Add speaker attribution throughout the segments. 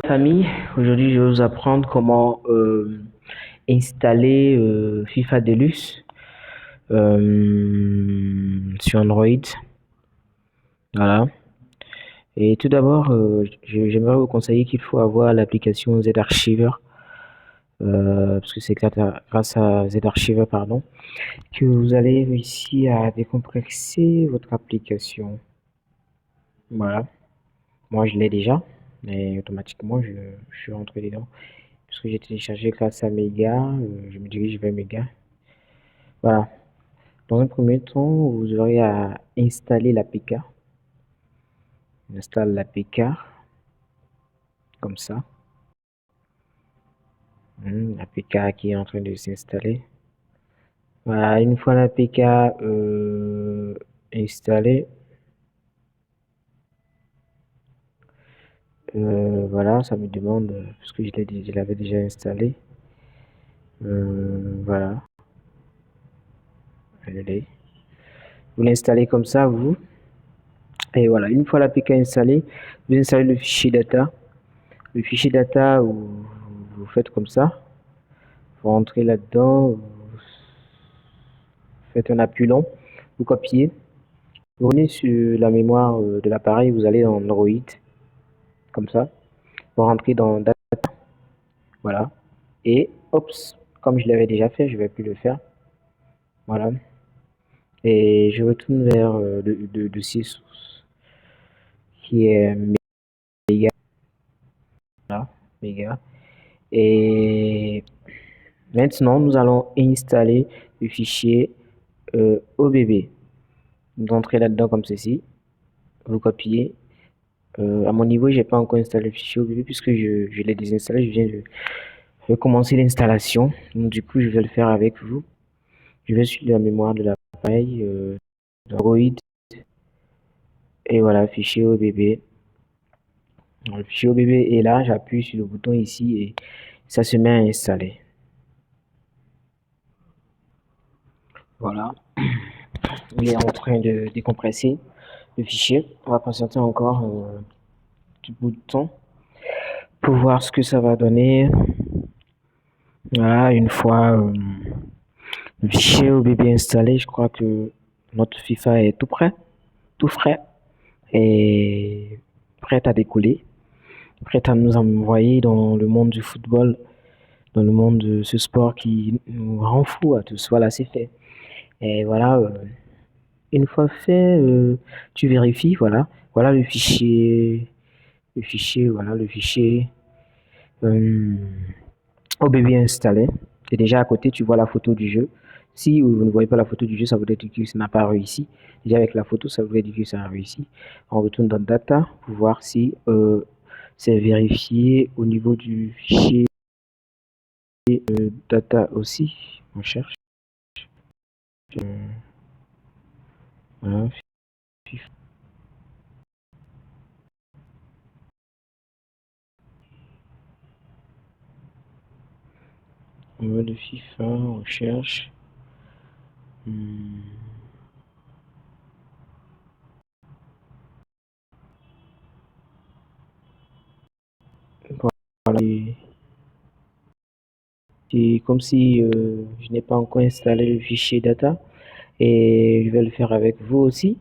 Speaker 1: Famille, aujourd'hui je vais vous apprendre comment installer FIFA Deluxe sur Android. Voilà. Et tout d'abord, j'aimerais vous conseiller qu'il faut avoir l'application Z-Archiver, parce que c'est grâce à Z-Archiver, pardon, que vous allez réussir à décompresser votre application. Voilà. Moi je l'ai déjà, mais automatiquement je suis rentré dedans. Parce que j'ai téléchargé grâce à Mega, je me dirige vers Mega. Voilà. Dans un premier temps, vous aurez à installer l'APK. On installe l'APK comme ça. L'APK qui est en train de s'installer. Voilà, une fois l'APK installée, voilà, ça me demande, parce que je l'avais déjà installé. Voilà, elle est. Vous l'installez comme ça, vous. Et voilà, une fois l'APK installée, vous installez le fichier data. Le fichier data, vous faites comme ça. Vous rentrez là-dedans, vous faites un appui long, vous copiez, vous venez sur la mémoire de l'appareil, vous allez dans Android, comme ça, vous rentrez dans Data, voilà, et hop, comme je l'avais déjà fait, je ne vais plus le faire, voilà, et je retourne vers le dossier source, qui est méga, voilà, méga, et maintenant nous allons installer le fichier OBB. Vous entrez là-dedans comme ceci, vous copiez. À mon niveau, j'ai pas encore installé le fichier OBB puisque je l'ai désinstallé. Je viens de commencer l'installation. Donc, du coup, je vais le faire avec vous. Je vais sur la mémoire de l'appareil, Android, et voilà, fichier OBB. Le fichier OBB est là, j'appuie sur le bouton ici et ça se met à installer. Voilà, il est en train de décompresser le fichier. On va patienter encore un petit bout de temps pour voir ce que ça va donner. Voilà, une fois le fichier OBB installé, je crois que notre FIFA est tout prêt, tout frais et prêt à décoller, prêt à nous envoyer dans le monde du football, dans le monde de ce sport qui nous rend fous à tous. Voilà, c'est fait. Et voilà, une fois fait, tu vérifies, voilà, voilà voilà, le fichier euh, OBB installé. Et déjà à côté, tu vois la photo du jeu. Si vous ne voyez pas la photo du jeu, ça veut dire que ça n'a pas réussi. Déjà avec la photo, ça veut dire que ça a réussi. On retourne dans Data pour voir si c'est vérifié au niveau du fichier Data aussi. On cherche. Euh, voilà, on va de FIFA, on cherche. Hmm, voilà. C'est comme si je n'ai pas encore installé le fichier Data et je vais le faire avec vous aussi.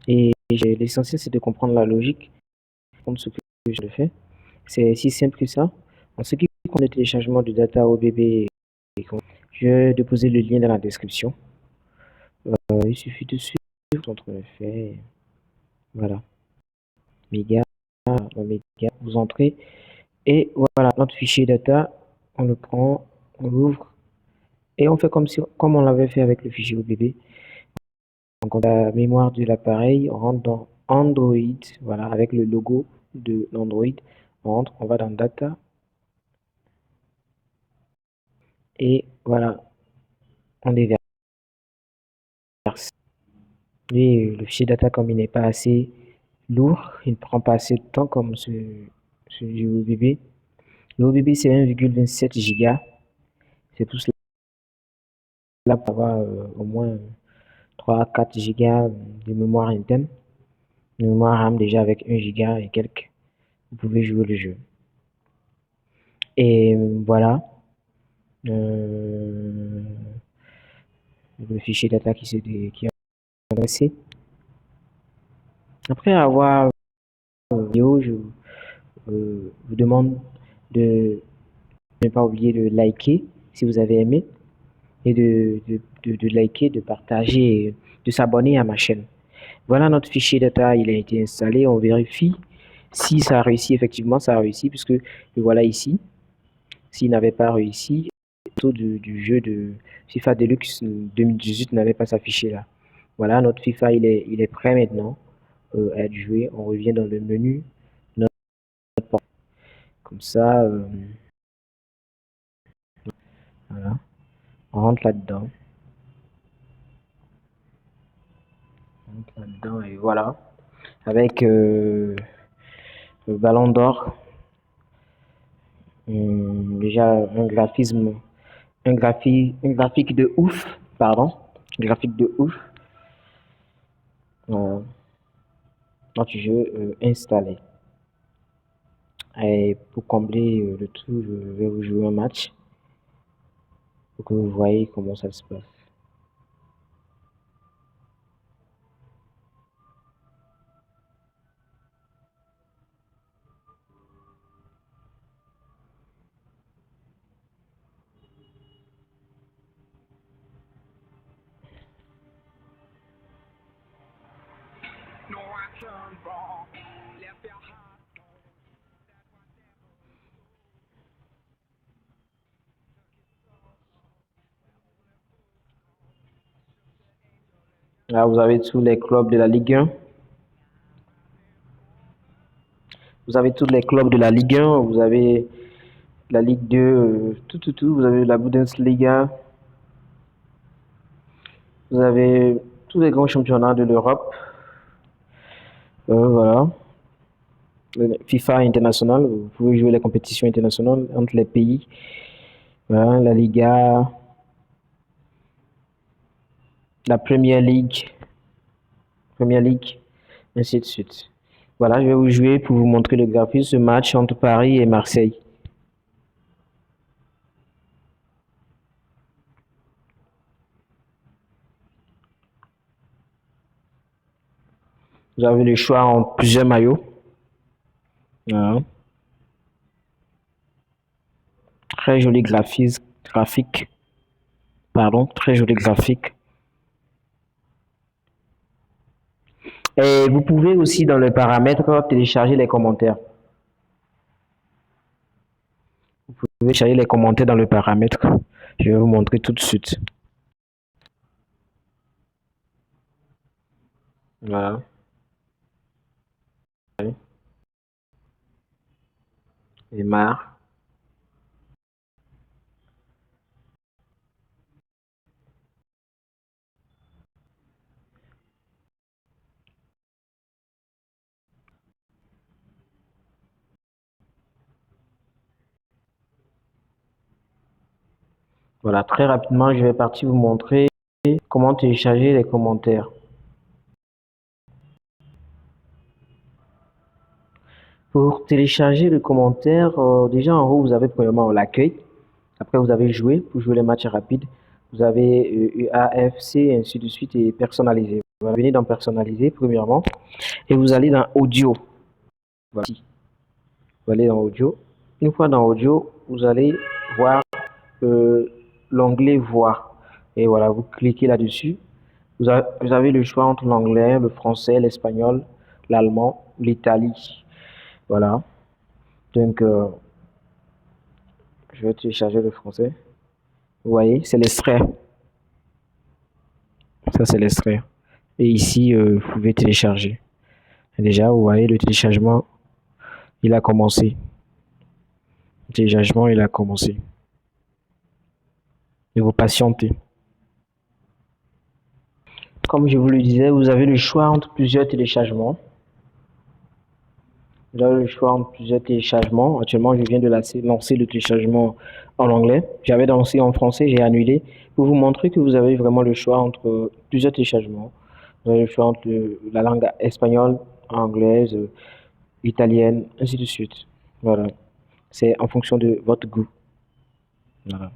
Speaker 1: Et l'essentiel, c'est de comprendre la logique, comprendre ce que je fais. C'est si simple que ça. En ce qui concerne le téléchargement de data OBB, je vais déposer le lien dans la description. Il suffit de suivre entre les faits. Voilà. Méga, méga, vous entrez. Et voilà, notre fichier data, on le prend, on l'ouvre et on fait comme on l'avait fait avec le fichier OBB. Donc, on a la mémoire de l'appareil, on rentre dans Android, voilà, avec le logo de l'Android. On rentre, on va dans Data, et voilà, on déverse. Et le fichier data, comme il n'est pas assez lourd, il ne prend pas assez de temps comme ce du OBB. Le OBB, c'est 1,27 Go. C'est pour cela pour avoir au moins 3 à 4 Go de mémoire interne. Une mémoire RAM déjà avec 1 Go et quelques. Vous pouvez jouer le jeu. Et voilà, euh, le fichier data qui est adressé. Après avoir vidéo, je vous demande de ne pas oublier de liker si vous avez aimé et de liker, de partager, et de s'abonner à ma chaîne. Voilà notre fichier data, il a été installé. On vérifie si ça a réussi. Effectivement, ça a réussi puisque le voilà ici. S'il n'avait pas réussi, le taux du jeu de FIFA Deluxe 2018 n'avait pas s'affiché là. Voilà, notre FIFA, il est prêt maintenant à être joué. On revient dans le menu. Comme ça, voilà. On rentre là-dedans. On rentre là-dedans et voilà. Avec le ballon d'or, déjà un graphique de ouf, pardon, un graphique de ouf. Notre jeu installé. Et pour combler le tout, je vais vous jouer un match pour que vous voyez comment ça se passe. Là, vous avez tous les clubs de la Ligue 1. Vous avez tous les clubs de la Ligue 1. Vous avez la Ligue 2, tout. Vous avez la Bundesliga. Vous avez tous les grands championnats de l'Europe. Voilà. Le FIFA international. Vous pouvez jouer les compétitions internationales entre les pays. Voilà, la Liga, la Premier League, ainsi de suite. Voilà, je vais vous jouer pour vous montrer le graphisme ce match entre Paris et Marseille. Vous avez le choix en plusieurs maillots. Voilà. Très joli graphique. Pardon, très joli graphique. Et vous pouvez aussi dans le paramètre télécharger les commentaires. Vous pouvez télécharger les commentaires dans le paramètre. Je vais vous montrer tout de suite. Voilà. Et marre. Voilà, très rapidement, je vais partir vous montrer comment télécharger les commentaires. Pour télécharger le commentaire, déjà en haut, vous avez premièrement l'accueil. Après, vous avez joué pour jouer les matchs rapides. Vous avez UAFC, et ainsi de suite, et personnalisé. Vous venez dans personnaliser, premièrement, et vous allez dans audio. Voilà. Vous allez dans audio. Une fois dans audio, vous allez voir euh, l'onglet voix. Et voilà, vous cliquez là-dessus. Vous avez le choix entre l'anglais, le français, l'espagnol, l'allemand, l'Italie. Voilà. Donc, je vais télécharger le français. Vous voyez, c'est l'extrait. Ça, c'est l'extrait. Et ici, vous pouvez télécharger. Et déjà, vous voyez, le téléchargement, il a commencé. Le téléchargement, il a commencé. Et vous patientez. Comme je vous le disais, vous avez le choix entre plusieurs téléchargements. Vous avez le choix entre plusieurs téléchargements. Actuellement, je viens de lancer le téléchargement en anglais. J'avais lancé en français, j'ai annulé pour vous montrer que vous avez vraiment le choix entre plusieurs téléchargements. Vous avez le choix entre la langue espagnole, anglaise, italienne, ainsi de suite. Voilà. C'est en fonction de votre goût. Voilà.